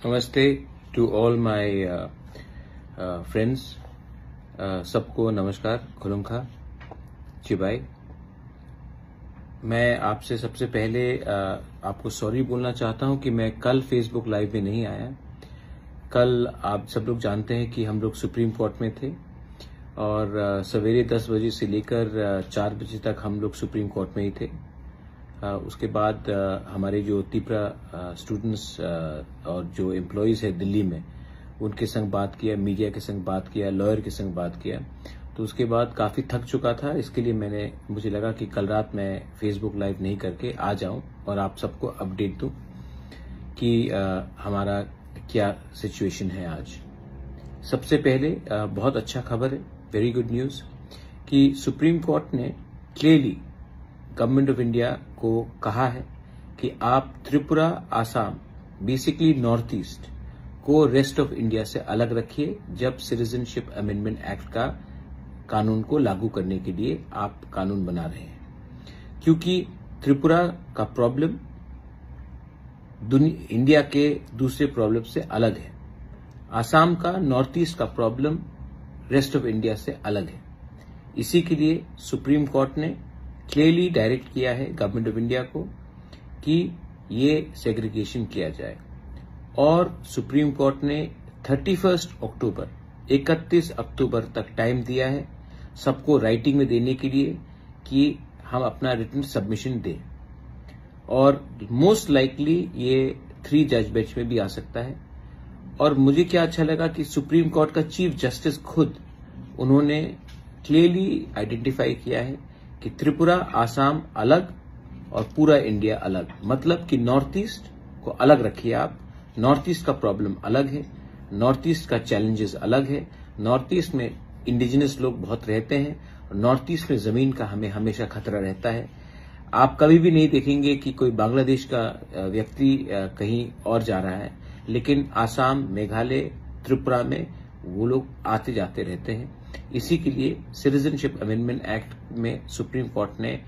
नमस्ते to all my friends. सबको नमस्कार, खुलुम खा चिबाई। मैं आपसे सबसे पहले आपको सॉरी बोलना चाहता हूं कि मैं कल फेसबुक लाइव में नहीं आया। कल आप सब लोग जानते हैं कि हम लोग सुप्रीम कोर्ट में थे और सवेरे 10 बजे से लेकर 4 बजे तक हम लोग सुप्रीम कोर्ट में ही थे। उसके बाद हमारे जो त्रिपुरा स्टूडेंट्स और जो एम्प्लॉयज है दिल्ली में, उनके संग बात किया, मीडिया के संग बात किया, लॉयर के संग बात किया। तो उसके बाद काफी थक चुका था, इसके लिए मुझे लगा कि कल रात मैं फेसबुक लाइव नहीं करके आ जाऊं और आप सबको अपडेट दूं कि हमारा क्या सिचुएशन है आज। सबसे पहले बहुत अच्छा खबर है, वेरी गुड न्यूज, कि सुप्रीम कोर्ट ने क्लियरली गवर्नमेंट ऑफ इंडिया को कहा है कि आप Tripura, Assam, basically north east को रेस्ट ऑफ इंडिया से अलग रखिए जब सिटीजनशिप अमेंडमेंट एक्ट का कानून को लागू करने के लिए आप कानून बना रहे हैं। क्योंकि त्रिपुरा का प्रॉब्लम इंडिया के दूसरे प्रॉब्लम से अलग है, आसाम का, नॉर्थ ईस्ट का प्रॉब्लम रेस्ट ऑफ इंडिया से अलग है। इसी के लिए सुप्रीम कोर्ट ने क्लियरली डायरेक्ट किया है गवर्नमेंट ऑफ इंडिया को कि ये सेग्रीगेशन किया जाए। और सुप्रीम कोर्ट ने 31 अक्टूबर तक टाइम दिया है सबको राइटिंग में देने के लिए कि हम अपना रिटन सबमिशन दें। और मोस्ट लाइकली ये 3 जज बेंच में भी आ सकता है। और मुझे क्या अच्छा लगा कि सुप्रीम कोर्ट का चीफ जस्टिस खुद उन्होंने क्लियरली आइडेंटिफाई किया है कि त्रिपुरा, आसाम अलग और पूरा इंडिया अलग। मतलब कि नॉर्थ ईस्ट को अलग रखिए आप। नॉर्थ ईस्ट का प्रॉब्लम अलग है, नॉर्थ ईस्ट का चैलेंजेस अलग है। नॉर्थ ईस्ट में इंडिजिनस लोग बहुत रहते हैं और नॉर्थ ईस्ट में जमीन का हमें हमेशा खतरा रहता है। आप कभी भी नहीं देखेंगे कि कोई बांग्लादेश का व्यक्ति कहीं और जा रहा है, लेकिन आसाम, मेघालय, त्रिपुरा में वो लोग आते जाते रहते हैं। इसी के लिए सिटीजनशिप अमेंडमेंट एक्ट में सुप्रीम कोर्ट ने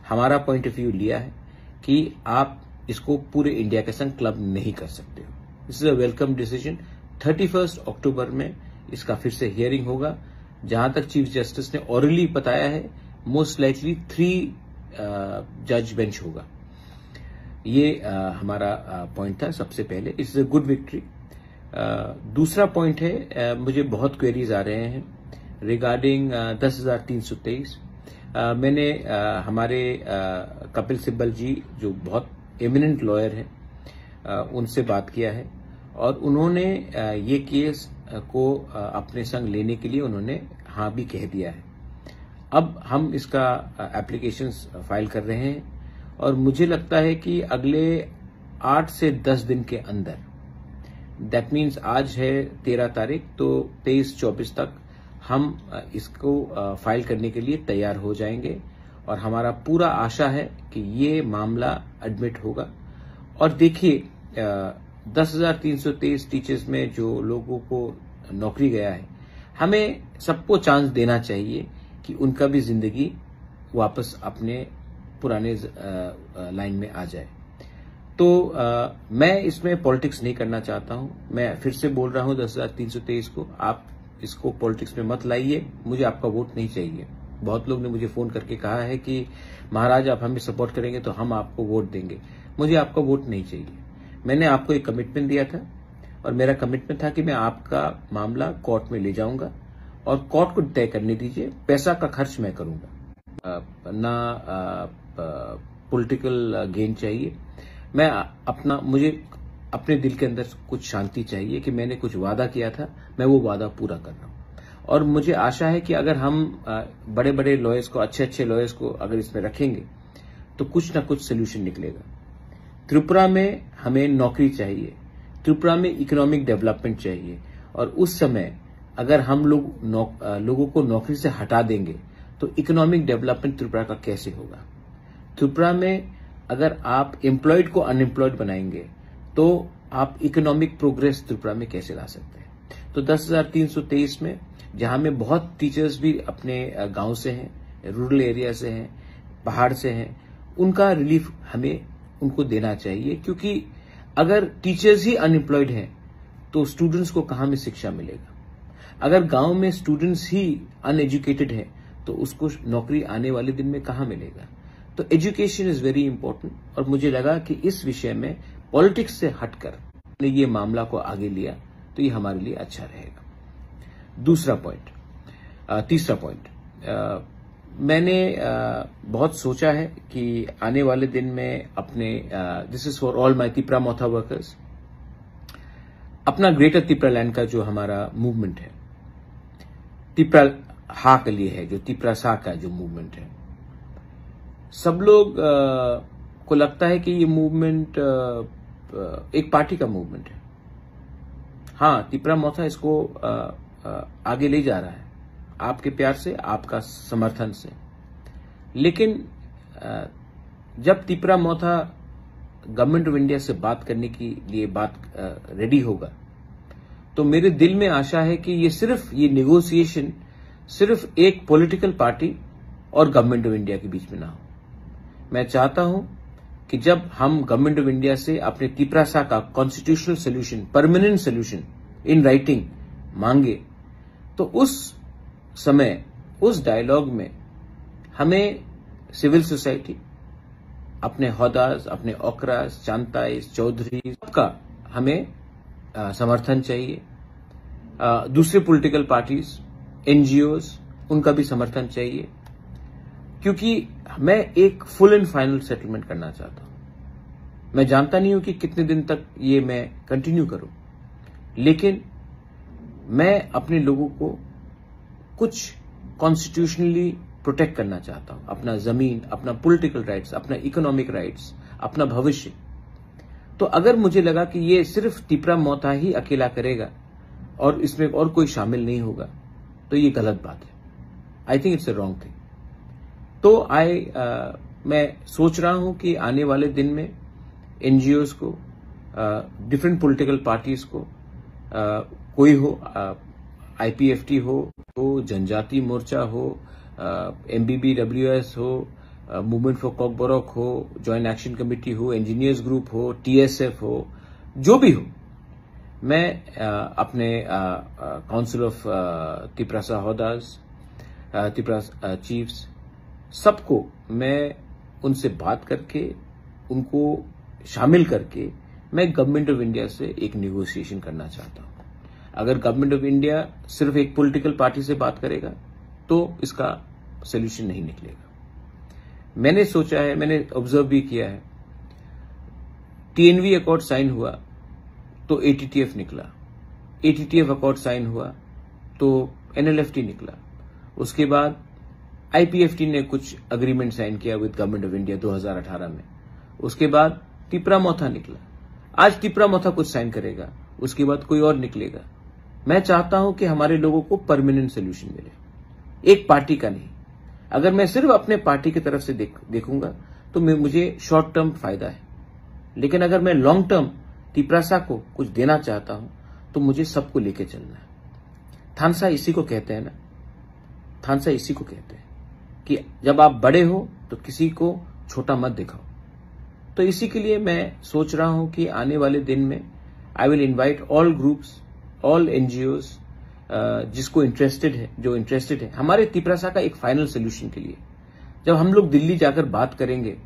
हमारा पॉइंट ऑफ व्यू लिया है कि आप इसको पूरे इंडिया के संग क्लब नहीं कर सकते हो। This is a welcome decision. 31 अक्टूबर में इसका फिर से हियरिंग होगा। जहां तक चीफ जस्टिस ने ऑरली बताया है, मोस्ट लाइकली 3 जज बेंच होगा। ये हमारा पॉइंट था सबसे पहले। It's a good victory. दूसरा पॉइंट है, मुझे बहुत क्वेरीज आ रहे हैं रिगार्डिंग 10,323। मैंने हमारे कपिल सिब्बल जी, जो बहुत एमिनेंट लॉयर हैं, उनसे बात किया है और उन्होंने ये केस को अपने संग लेने के लिए उन्होंने हाँ भी कह दिया है। अब हम इसका एप्लीकेशंस फाइल कर रहे हैं और मुझे लगता है कि अगले 8 से 10 दिन के अंदर, दैट मीन्स आज है 13 तारीख, तो 23-24 तक हम इसको फाइल करने के लिए तैयार हो जाएंगे। और हमारा पूरा आशा है कि ये मामला एडमिट होगा। और देखिए, 10,323 टीचर्स में जो लोगों को नौकरी गया है, हमें सबको चांस देना चाहिए कि उनका भी जिंदगी वापस अपने पुराने लाइन में आ जाए। तो मैं इसमें पॉलिटिक्स नहीं करना चाहता हूं। मैं फिर से बोल रहा हूं 10,323 को, आप इसको पॉलिटिक्स में मत लाइए। मुझे आपका वोट नहीं चाहिए। बहुत लोग ने मुझे फोन करके कहा है कि महाराज आप हमें सपोर्ट करेंगे तो हम आपको वोट देंगे। मुझे आपका वोट नहीं चाहिए। मैंने आपको एक कमिटमेंट दिया था और मेरा कमिटमेंट था कि मैं आपका मामला कोर्ट में ले जाऊंगा और कोर्ट को तय करने दीजिए। पैसा का खर्च मैं करूंगा, ना पॉलिटिकल गेन चाहिए। मुझे अपने दिल के अंदर कुछ शांति चाहिए कि मैंने कुछ वादा किया था, मैं वो वादा पूरा कर रहा हूं। और मुझे आशा है कि अगर हम बड़े बड़े लॉयर्स को, अच्छे लॉयर्स को अगर इसमें रखेंगे तो कुछ ना कुछ सोल्यूशन निकलेगा। त्रिपुरा में हमें नौकरी चाहिए, त्रिपुरा में इकोनॉमिक डेवलपमेंट चाहिए। और उस समय अगर हम लोगों को नौकरी से हटा देंगे तो इकोनॉमिक डेवलपमेंट त्रिपुरा का कैसे होगा। त्रिपुरा में अगर आप एम्प्लॉयड को अनएम्प्लॉयड बनाएंगे तो आप इकोनॉमिक प्रोग्रेस त्रिपुरा में कैसे ला सकते हैं। तो 10,323 में, जहां में बहुत टीचर्स भी अपने गांव से हैं, रूरल एरिया से हैं, पहाड़ से हैं, उनका रिलीफ हमें उनको देना चाहिए। क्योंकि अगर टीचर्स ही अनएम्प्लॉयड हैं तो स्टूडेंट्स को कहां में शिक्षा मिलेगा? अगर गांव में स्टूडेंट्स ही अनएजुकेटेड है तो उसको नौकरी आने वाले दिन में कहां मिलेगा? तो एजुकेशन इज वेरी इंपॉर्टेंट, और मुझे लगा कि इस विषय में पॉलिटिक्स से हटकर ये मामला को आगे लिया तो ये हमारे लिए अच्छा रहेगा। तीसरा पॉइंट, मैंने बहुत सोचा है कि आने वाले दिन में अपने this is for all my Tipra Motha workers, अपना ग्रेटर तिपरा लैंड का जो हमारा मूवमेंट है, तिपरा हा के लिए है, जो तिपरा सा का जो मूवमेंट है, सब लोग को लगता है कि ये मूवमेंट एक पार्टी का मूवमेंट है। हाँ, तिपरा मोथा इसको आगे ले जा रहा है आपके प्यार से, आपका समर्थन से, लेकिन जब तिपरा मोथा गवर्नमेंट ऑफ इंडिया से बात करने के लिए रेडी होगा तो मेरे दिल में आशा है कि ये नेगोशिएशन सिर्फ एक पॉलिटिकल पार्टी और गवर्नमेंट ऑफ इंडिया के बीच में ना हो। मैं चाहता हूं कि जब हम गवर्नमेंट ऑफ इंडिया से अपने तिपरासा का constitutional solution, permanent solution in writing मांगे, तो उस समय उस डायलॉग में हमें सिविल सोसाइटी, अपने हौदास, अपने ओकरास, चांताइस, चौधरी, सबका हमें समर्थन चाहिए। दूसरे पॉलिटिकल पार्टीज, एनजीओज, उनका भी समर्थन चाहिए, क्योंकि मैं एक फुल एंड फाइनल सेटलमेंट करना चाहता हूं। मैं जानता नहीं हूं कि कितने दिन तक ये मैं कंटिन्यू करूं, लेकिन मैं अपने लोगों को कुछ कॉन्स्टिट्यूशनली प्रोटेक्ट करना चाहता हूं, अपना जमीन, अपना पॉलिटिकल राइट्स, अपना इकोनॉमिक राइट्स, अपना भविष्य। तो अगर मुझे लगा कि ये सिर्फ तिपरा मोथा ही अकेला करेगा और इसमें और कोई शामिल नहीं होगा, तो ये गलत बात है। I think it's a wrong thing. तो मैं सोच रहा हूं कि आने वाले दिन में एनजीओज को, डिफरेंट पॉलिटिकल पार्टीज को, कोई हो, आईपीएफटी हो, जनजाति मोर्चा हो, एमबीबीडब्ल्यूएस हो, मूवमेंट फॉर कॉकबोरॉक हो, जॉइंट एक्शन कमेटी हो, इंजीनियर्स ग्रुप हो, टीएसएफ हो, जो भी हो, मैं अपने council of Tiprasa Hodas, Tipra chiefs, सबको मैं उनसे बात करके, उनको शामिल करके, मैं गवर्नमेंट ऑफ इंडिया से एक नेगोशिएशन करना चाहता हूं। अगर गवर्नमेंट ऑफ इंडिया सिर्फ एक पॉलिटिकल पार्टी से बात करेगा तो इसका सोल्यूशन नहीं निकलेगा। मैंने सोचा है, मैंने ऑब्जर्व भी किया है, टीएनवी अकॉर्ड साइन हुआ तो एटीटीएफ निकला, एटीटीएफ अकॉर्ड साइन हुआ तो एनएलएफटी निकला, उसके बाद आईपीएफटी ने कुछ अग्रीमेंट साइन किया विद गवर्नमेंट ऑफ इंडिया 2018 में, उसके बाद तिपरा मोथा निकला, आज तिपरा मोथा कुछ साइन करेगा, उसके बाद कोई और निकलेगा। मैं चाहता हूं कि हमारे लोगों को परमानेंट सोल्यूशन मिले, एक पार्टी का नहीं। अगर मैं सिर्फ अपने पार्टी की तरफ से देखूंगा तो मुझे शॉर्ट टर्म फायदा है, लेकिन अगर मैं लॉन्ग टर्म तिपरासा को कुछ देना चाहता हूं तो मुझे सबको लेके चलना है। थानसा इसी को कहते हैं ना, थानसा इसी को कहते हैं कि जब आप बड़े हो तो किसी को छोटा मत दिखाओ। तो इसी के लिए मैं सोच रहा हूं कि आने वाले दिन में I will invite all groups, all NGOs, जिसको इंटरेस्टेड है, जो इंटरेस्टेड है हमारे तिपरासा का एक फाइनल सोल्यूशन के लिए। जब हम लोग दिल्ली जाकर बात करेंगे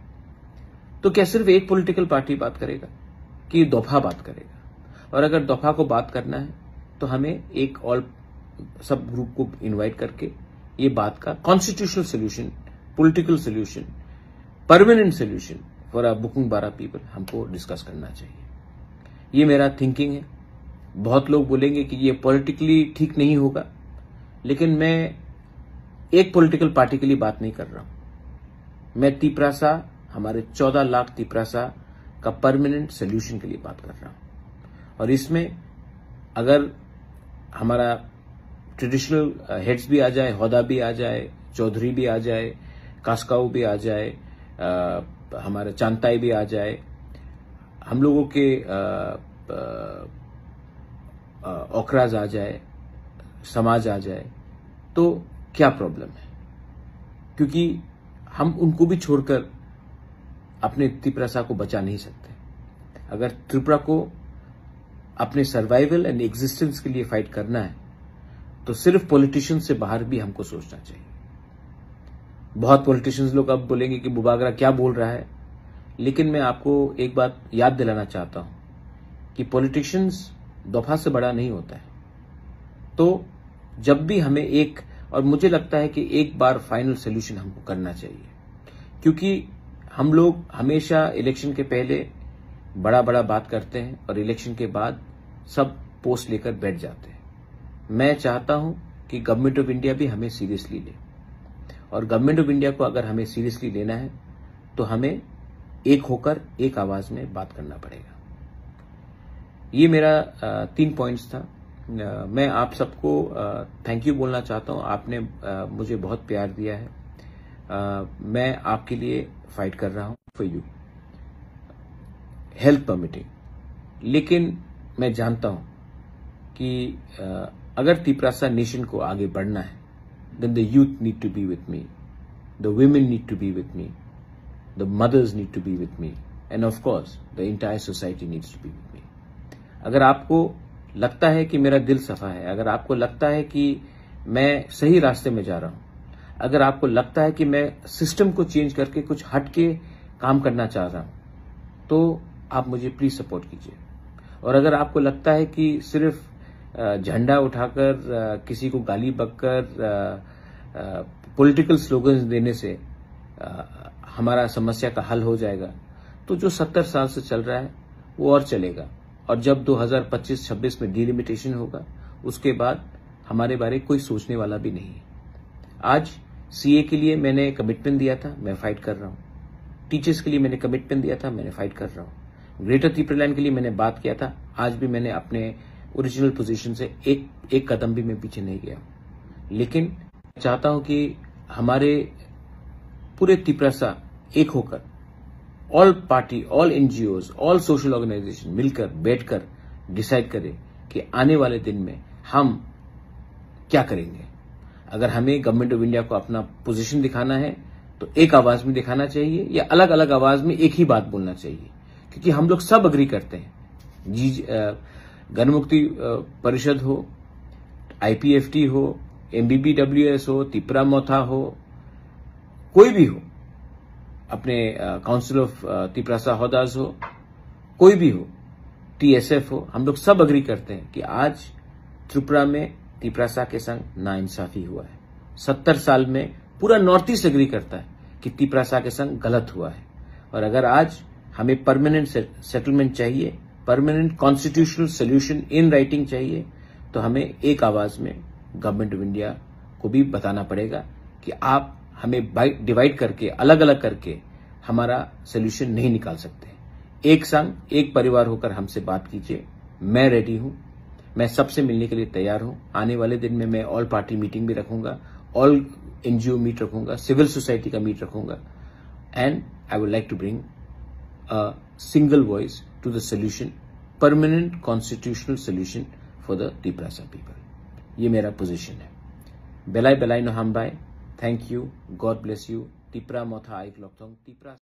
तो क्या सिर्फ एक पॉलिटिकल पार्टी बात करेगा कि दफा बात करेगा? और अगर दफा को बात करना है तो हमें एक ऑल सब ग्रुप को इनवाइट करके ये बात का constitutional solution, political solution, permanent solution for booking बारा पीपल हमको डिस्कस करना चाहिए। ये मेरा थिंकिंग है। बहुत लोग बोलेंगे कि ये पॉलिटिकली ठीक नहीं होगा, लेकिन मैं एक पॉलिटिकल पार्टी के लिए बात नहीं कर रहा हूं। मैं तिपरासा, हमारे 14 लाख तिपरासा का परमानेंट सोल्यूशन के लिए बात कर रहा हूं। और इसमें अगर हमारा ट्रेडिशनल हेड्स भी आ जाए, हौदा भी आ जाए, चौधरी भी आ जाए, कास्काऊ भी आ जाए, हमारे चांताई भी आ जाए, हम लोगों के ओकराज आ जाए, समाज आ जाए, तो क्या प्रॉब्लम है? क्योंकि हम उनको भी छोड़कर अपने तिपरासा को बचा नहीं सकते। अगर त्रिपुरा को अपने सर्वाइवल एंड एग्जिस्टेंस के लिए फाइट करना है तो सिर्फ पॉलिटिशियन से बाहर भी हमको सोचना चाहिए। बहुत पॉलिटिशियंस लोग अब बोलेंगे कि बुबागरा क्या बोल रहा है, लेकिन मैं आपको एक बात याद दिलाना चाहता हूं कि पॉलिटिशियंस दफा से बड़ा नहीं होता है। तो जब भी हमें और मुझे लगता है कि एक बार फाइनल सोल्यूशन हमको करना चाहिए, क्योंकि हम लोग हमेशा इलेक्शन के पहले बड़ा बड़ा बात करते हैं और इलेक्शन के बाद सब पोस्ट लेकर बैठ जाते हैं। मैं चाहता हूं कि गवर्नमेंट ऑफ इंडिया भी हमें सीरियसली ले, और गवर्नमेंट ऑफ इंडिया को अगर हमें सीरियसली लेना है तो हमें एक होकर एक आवाज में बात करना पड़ेगा। ये मेरा 3 पॉइंट्स था। मैं आप सबको थैंक यू बोलना चाहता हूं। आपने मुझे बहुत प्यार दिया है। मैं आपके लिए फाइट कर रहा हूं फॉर यू, हेल्थ परमिटिंग। लेकिन मैं जानता हूं कि अगर तिपरासा नेशन को आगे बढ़ना है, then the youth need to be with me, the women need to be with me, the mothers need to be with me, and of course the entire society needs to be with me. अगर आपको लगता है कि मेरा दिल सफा है, अगर आपको लगता है कि मैं सही रास्ते में जा रहा हूं, अगर आपको लगता है कि मैं सिस्टम को चेंज करके कुछ हट के काम करना चाह रहा हूं, तो आप मुझे प्लीज सपोर्ट कीजिए। और अगर आपको लगता है कि सिर्फ झंडा उठाकर किसी को गाली बककर पॉलिटिकल स्लोगन्स देने से हमारा समस्या का हल हो जाएगा, तो जो 70 साल से चल रहा है वो और चलेगा। और जब 2025-26 में डिलिमिटेशन होगा, उसके बाद हमारे बारे कोई सोचने वाला भी नहीं है। आज सीए के लिए मैंने कमिटमेंट दिया था, मैं फाइट कर रहा हूं। टीचर्स के लिए मैंने कमिटमेंट दिया था, मैंने फाइट कर रहा हूं। ग्रेटर त्रिपुरालैंड के लिए मैंने बात किया था, आज भी मैंने अपने ओरिजिनल पोजीशन से एक कदम भी मैं पीछे नहीं गया। लेकिन चाहता हूं कि हमारे पूरे तिपरासा एक होकर, all party, all NGOs, all social organisation मिलकर बैठकर डिसाइड करें कि आने वाले दिन में हम क्या करेंगे। अगर हमें गवर्नमेंट ऑफ इंडिया को अपना पोजीशन दिखाना है तो एक आवाज में दिखाना चाहिए, या अलग अलग आवाज में एक ही बात बोलना चाहिए, क्योंकि हम लोग सब अग्री करते हैं। गणमुक्ति परिषद हो, आईपीएफटी हो, एमबीबीडब्ल्यूएस हो, तिपरा मोथा हो, कोई भी हो, अपने काउंसिल ऑफ तिपरासा हौदास हो, कोई भी हो, टीएसएफ हो, हम लोग सब अग्री करते हैं कि आज त्रिपुरा में तिपरासा के संग नाइंसाफी हुआ है। 70 साल में पूरा नॉर्थ ईस्ट अग्री करता है कि तिपरासा के संग गलत हुआ है। और अगर आज हमें परमानेंट सेटलमेंट चाहिए, permanent constitutional solution in writing चाहिए, तो हमें एक आवाज में गवर्नमेंट ऑफ इंडिया को भी बताना पड़ेगा कि आप हमें डिवाइड करके, अलग अलग करके हमारा सोल्यूशन नहीं निकाल सकते। एक संग, एक परिवार होकर हमसे बात कीजिए। मैं रेडी हूं, मैं सबसे मिलने के लिए तैयार हूं। आने वाले दिन में मैं ऑल पार्टी मीटिंग भी रखूंगा, ऑल एनजीओ मीट रखूंगा, सिविल सोसाइटी का मीट रखूंगा, and I would like to bring a single voice to the solution, permanent constitutional solution for the Tiprasa people. ये मेरा पोजीशन है। बेलाई बेलाई नो हम बाय। Thank you, God bless you. Tipra Motha आइक लॉकथोंग तिपरा।